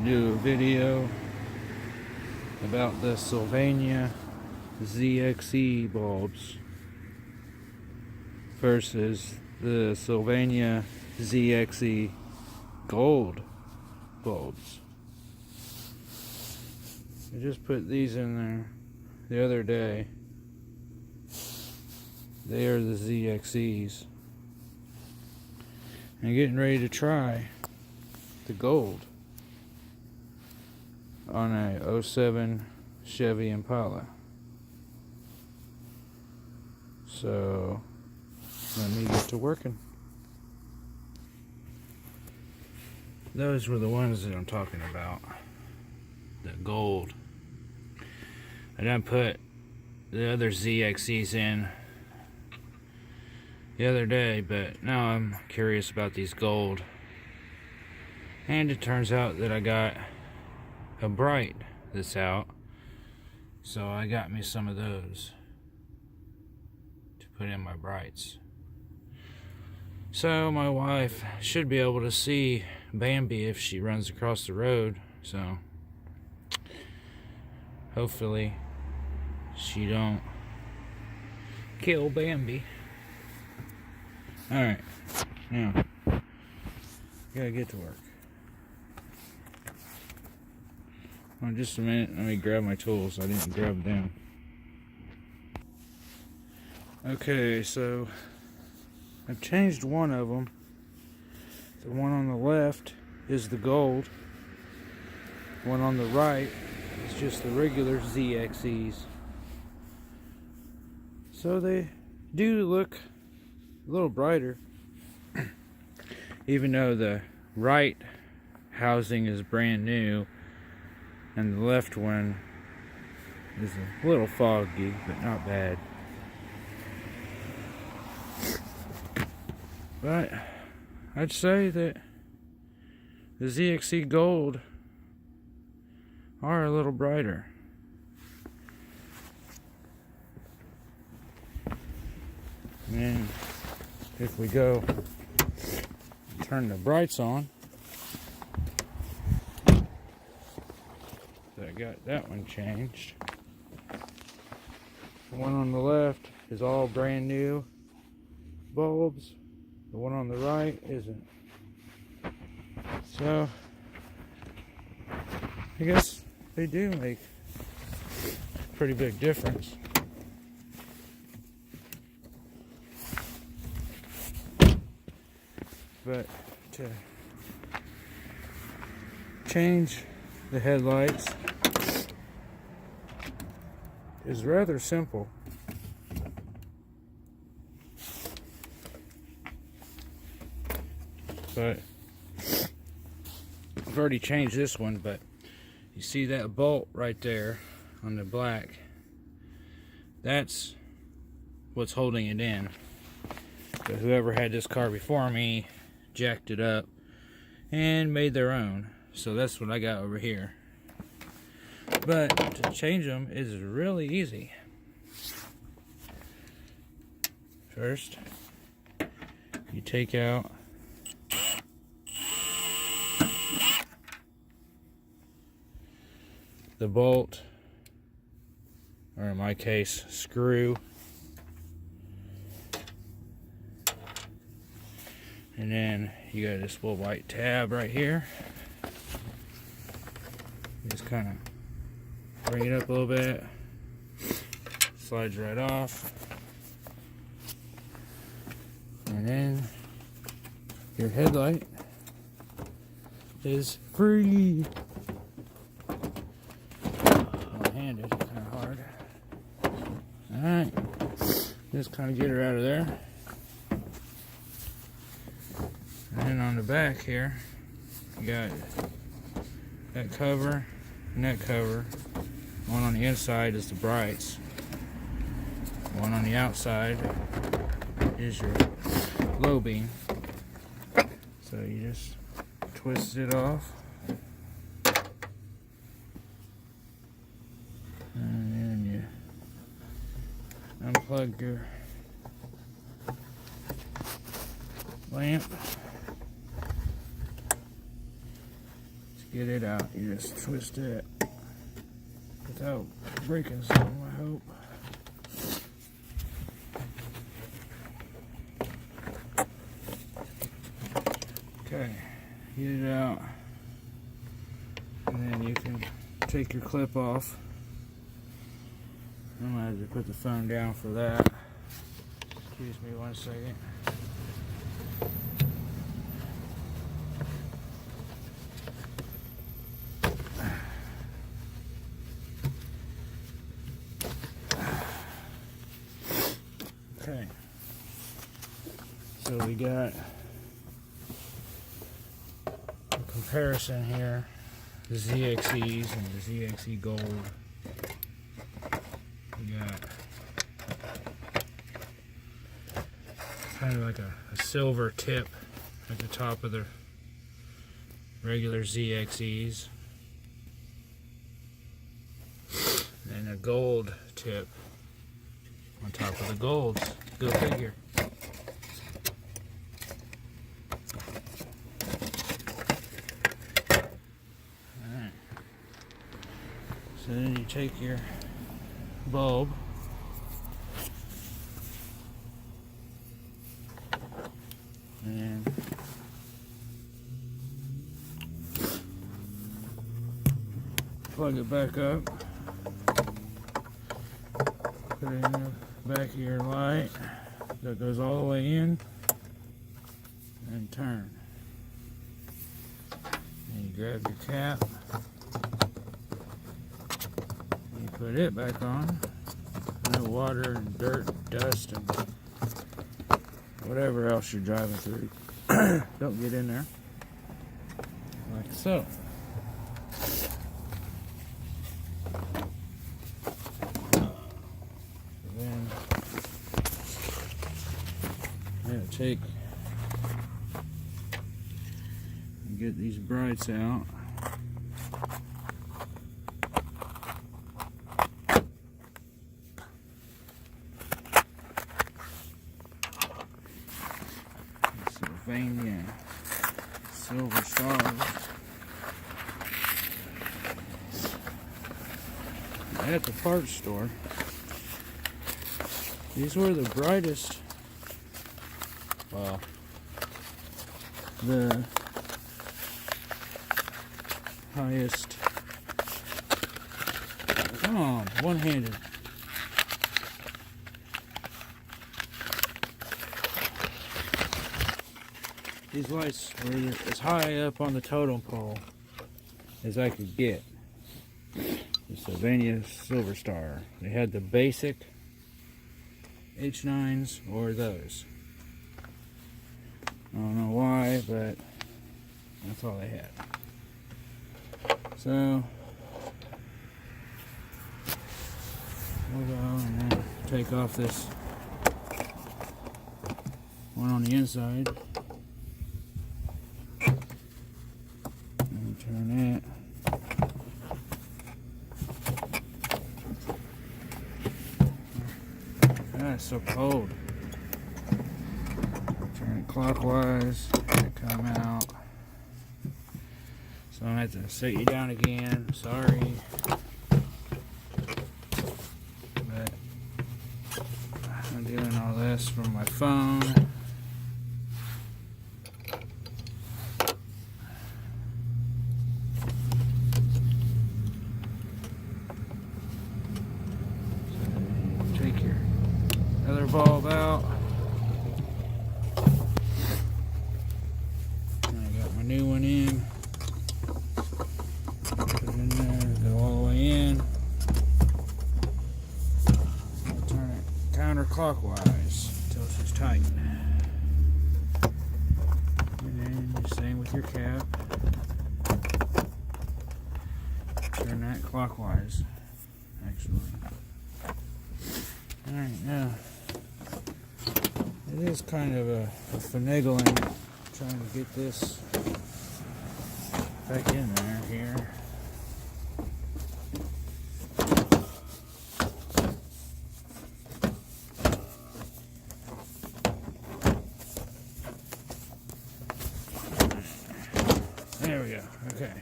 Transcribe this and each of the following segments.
do a video about the Sylvania ZXE bulbs versus the Sylvania ZXE Gold bulbs. I just put these in there the other day. They are the ZXEs. And getting ready to try the gold on a 07 Chevy Impala. So let me get to working. Those were the ones that I'm talking about. The gold. I done put the other ZXEs in the other day, but now I'm curious about these gold. And it turns out that I got a bright that's out, so I got me some of those to put in my brights. So my wife should be able to see Bambi if she runs across the road, so hopefully she don't kill Bambi. Alright, now gotta get to work. Oh, just a minute, let me grab my tools. I didn't grab them. Okay, so I've changed one of them. The one on the left is the gold. The one on the right is just the regular ZXEs. So they do look a little brighter, even though the right housing is brand new and the left one is a little foggy, but not bad. But I'd say that the ZXE Gold are a little brighter. And if we go turn the brights on, so I got that one changed. The one on the left is all brand new bulbs. The one on the right isn't. So I guess they do make a pretty big difference. But to change the headlights is rather simple. But I've already changed this one, but you see that bolt right there on the black? That's what's holding it in. So whoever had this car before me jacked it up and made their own. So that's what I got over here. But to change them is really easy. First, you take out the bolt, or in my case, screw. And then you got this little white tab right here. Just kind of bring it up a little bit. Slides right off. And then your headlight is free. One-handed, kind of hard. Alright. Just kind of get her out of there. And then on the back here, you got that cover and that cover. One on the inside is the brights. One on the outside is your low beam. So you just twist it off. And then you unplug your lamp. get it out, you just twist it without breaking something, I hope. Okay, get it out, and then you can take your clip off. I'm gonna have to put the phone down for that. Excuse me 1 second. Okay, so we got a comparison here, the ZXEs and the ZXE Gold. We got kind of like a silver tip at the top of the regular ZXEs, and a gold tip on top of the golds. Go figure. Alright. So then you take your bulb and plug it back up. Put it in the back of your light that goes all the way in, and turn. And you grab your cap, and you put it back on. No water and dirt and dust and whatever else you're driving through don't get in there, like so. Take and get these brights out. Sylvania Silver Stars. At the parts store, these were the brightest. Well, the highest. Come on, one-handed. These lights were as high up on the totem pole as I could get. The Sylvania Silver Star. They had the basic H9s or those. I don't know why, but that's all they had. So we'll go and then take off this one on the inside and turn it. Ah, it's so cold. Turn it clockwise, and come out. So I have to set you down again. Sorry, but I'm doing all this from my phone. So take your other bulb out. New one in, put it in there, go all the way in, and turn it counterclockwise until it's tight. And then the same with your cap, turn that clockwise, actually. Alright, now, it is kind of a finagling trying to get this back in there here. There we go. Okay.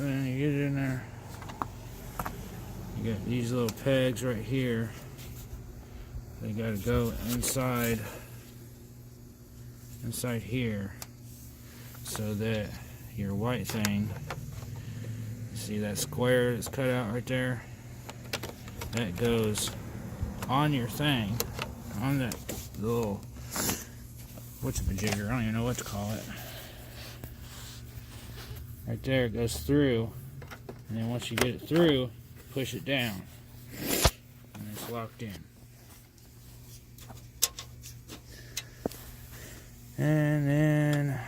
then you get it in there. You got these little pegs right here. They gotta go inside here, so that your white thing, see that square that's cut out right there, that goes on your thing, on that little, whatchamajigger, I don't even know what to call it. Right there, it goes through, and then once you get it through, push it down, and it's locked in. And then,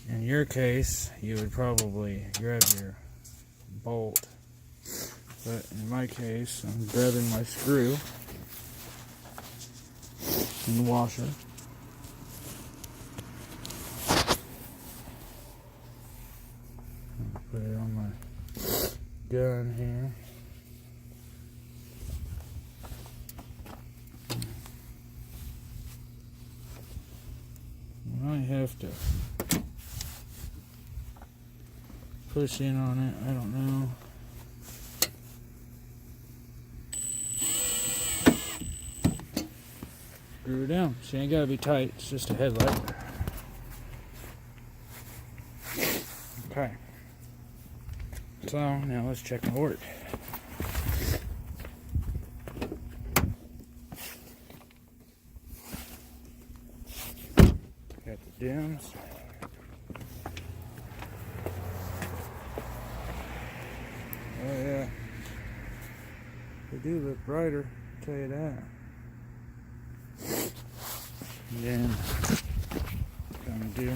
in your case, you would probably grab your bolt. But in my case, I'm grabbing my screw and the washer. Put it on my gun here. I have to push in on it, I don't know. Screw it down. See, ain't gotta be tight, it's just a headlight. Okay. So, now let's check my work. Got the dims. Oh yeah. They do look brighter, I'll tell you that. And then I'm gonna do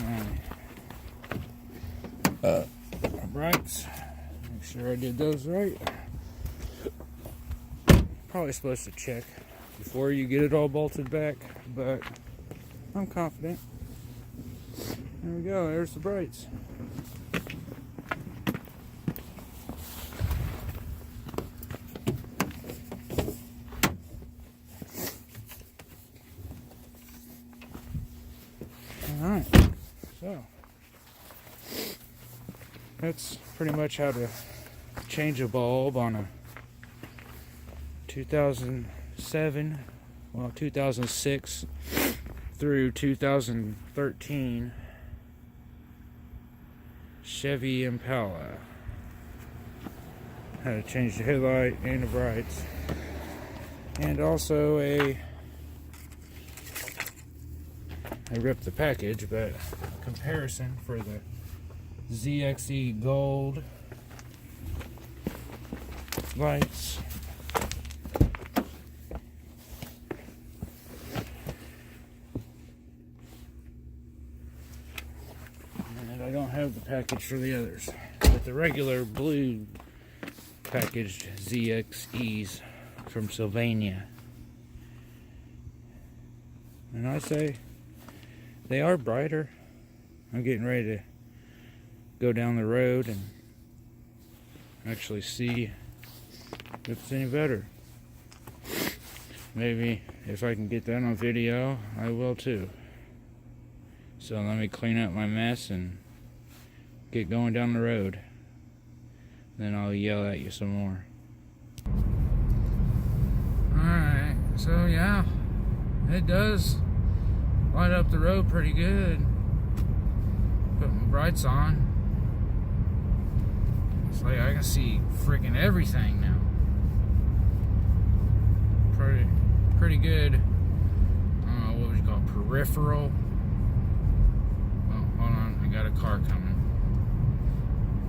my brights. Make sure I did those right. Probably supposed to check before you get it all bolted back, but I'm confident. There we go, there's the brights. Alright, so that's pretty much how to change a bulb on a 2007, well 2006 through 2013 Chevy Impala. How to change the headlight and the brights, and also I ripped the package, but comparison for the ZXE Gold lights. And I don't have the package for the others, but the regular blue packaged ZXEs from Sylvania. And I say they are brighter. I'm getting ready to go down the road and actually see if it's any better. Maybe if I can get that on video, I will too. So let me clean up my mess and get going down the road. Then I'll yell at you some more. Alright, so yeah, it does light up the road pretty good. Put my brights on. It's like I can see freaking everything now. Pretty good. I don't know, what would you call it? Peripheral. Oh, hold on, I got a car coming.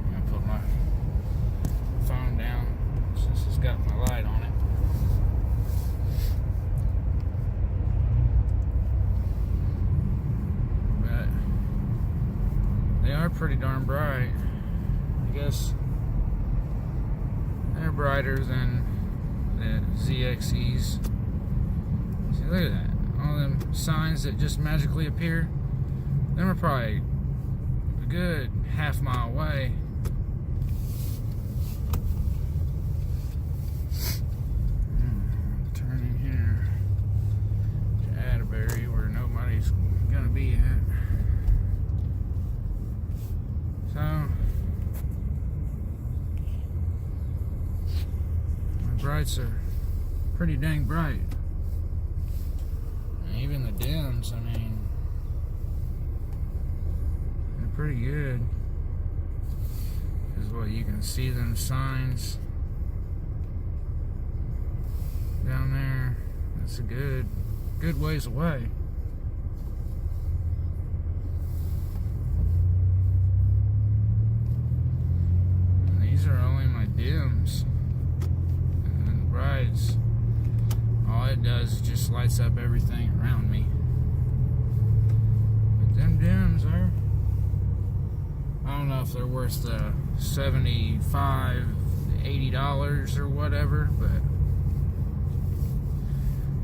I'm gonna put my phone down since it's got my light on it. They are pretty darn bright. I guess they're brighter than the ZXEs. See, look at that. All them signs that just magically appear. Them are probably a good half-mile away. Turn in here to Atterbury where nobody's gonna be at. lights are pretty dang bright. And even the dims, I mean, they're pretty good. Is what you can see them signs down there. That's a good ways away. And these are only my dims. And then the brights, all it does is just lights up everything around me. But them dims are, I don't know if they're worth the $75, $80 or whatever, but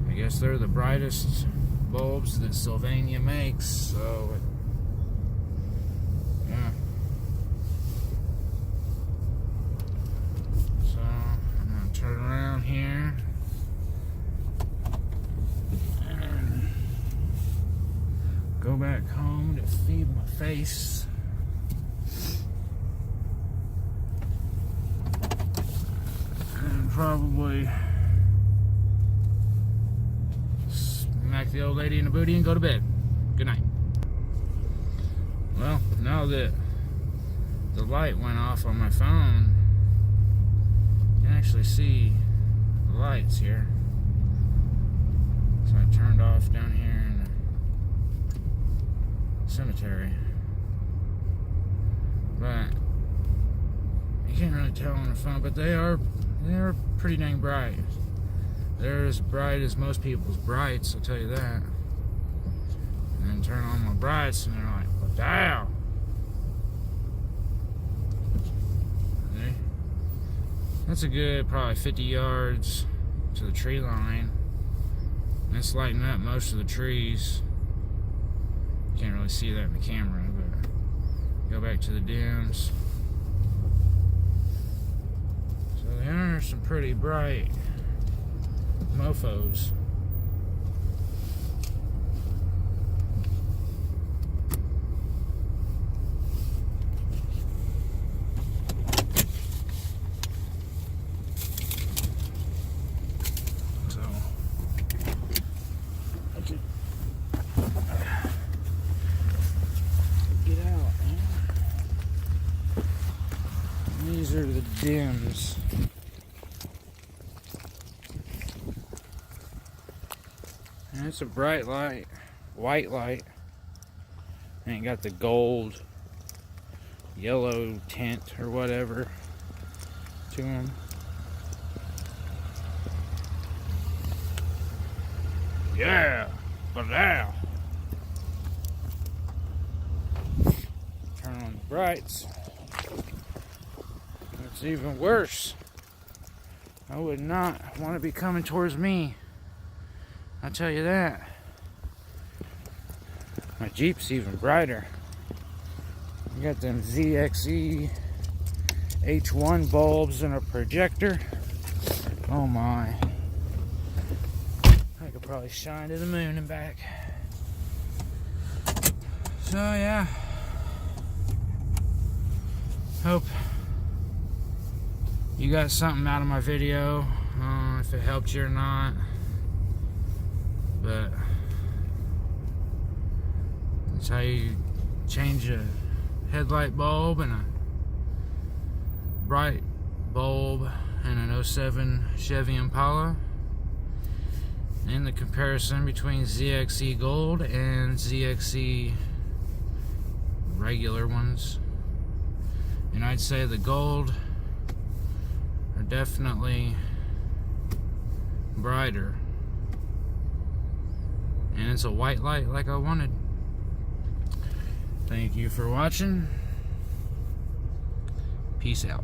I guess they're the brightest bulbs that Sylvania makes, so yeah. So I'm gonna turn around here and go back home to feed my face. And probably smack the old lady in the booty and go to bed. Good night. Well, now that the light went off on my phone, you can actually see the lights here. So I turned off down here in the cemetery. But you can't really tell on the phone, but they're pretty dang bright. They're as bright as most people's brights, I'll tell you that. And then turn on my brights and they're like, well, damn. See? That's a good probably 50 yards to the tree line. And it's lighting up most of the trees. Can't really see that in the camera, but go back to the dims. So there are some pretty bright mofos. So I can get out, man. These are the dims. And it's a bright light, white light. Ain't got the gold, yellow tint or whatever to them. Yeah, but now turn on the brights. It's even worse. I would not want to be coming towards me. I'll tell you that. My Jeep's even brighter. I got them ZXE H1 bulbs and a projector. Oh my. I could probably shine to the moon and back. So yeah. Hope you got something out of my video. If it helped you or not. But that's how you change a headlight bulb and a bright bulb in an 07 Chevy Impala, and the comparison between ZXE Gold and ZXE regular ones. And I'd say the gold are definitely brighter. And it's a white light like I wanted. Thank you for watching. Peace out.